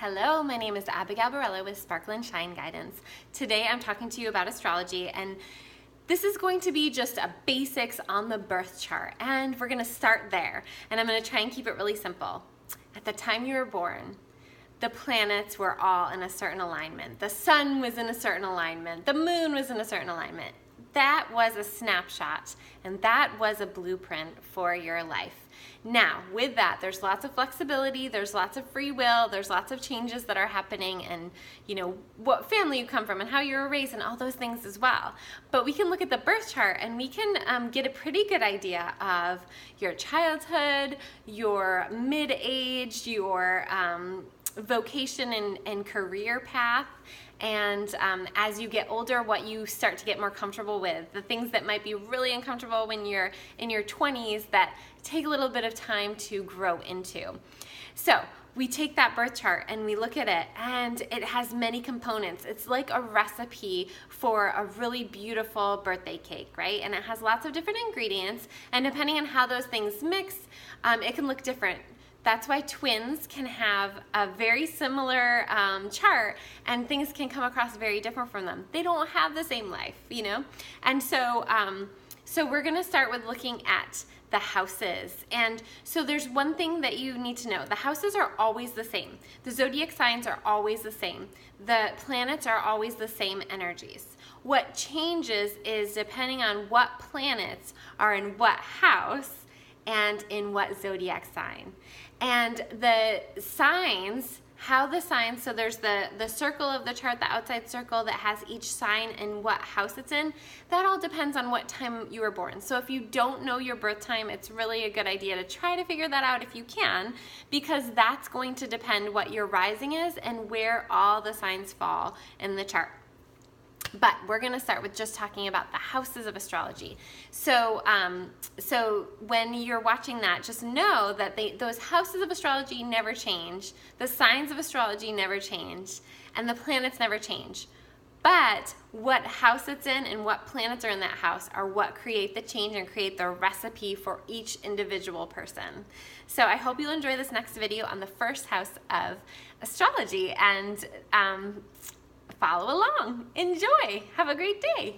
Hello, my name is Abigail Barella with Sparkle and Shine Guidance. Today I'm talking to you about astrology, and this is going to be just a basics on the birth chart, and we're going to start there, and I'm going to try and keep it really simple. At the time you were born, the planets were all in a certain alignment. The sun was in a certain alignment. The moon was in a certain alignment. That was a snapshot, and that was a blueprint for your life. Now, with that, there's lots of flexibility, there's lots of free will, there's lots of changes that are happening, and what family you come from and how you were raised and all those things as well. But we can look at the birth chart and we can get a pretty good idea of your childhood, your mid-age, your vocation and career path, and as you get older, what you start to get more comfortable with, the things that might be really uncomfortable when you're in your 20s that take a little bit of time to grow into. So we take that birth chart and we look at it, and it has many components. It's like a recipe for a really beautiful birthday cake, right? And it has lots of different ingredients, and depending on how those things mix, it can look different. That's why twins can have a very similar chart, and things can come across very different from them. They don't have the same life, And so, so we're gonna start with looking at the houses. And so there's one thing that you need to know. The houses are always the same. The zodiac signs are always the same. The planets are always the same energies. What changes is depending on what planets are in what house and in what zodiac sign. And the signs, so there's the circle of the chart, the outside circle that has each sign and what house it's in. That all depends on what time you were born. So if you don't know your birth time, it's really a good idea to try to figure that out if you can, because that's going to depend what your rising is and where all the signs fall in the chart. But we're going to start with just talking about the houses of astrology. So so when you're watching that, just know that those houses of astrology never change. The signs of astrology never change. And the planets never change. But what house it's in and what planets are in that house are what create the change and create the recipe for each individual person. So I hope you'll enjoy this next video on the first house of astrology, and follow along. Enjoy. Have a great day.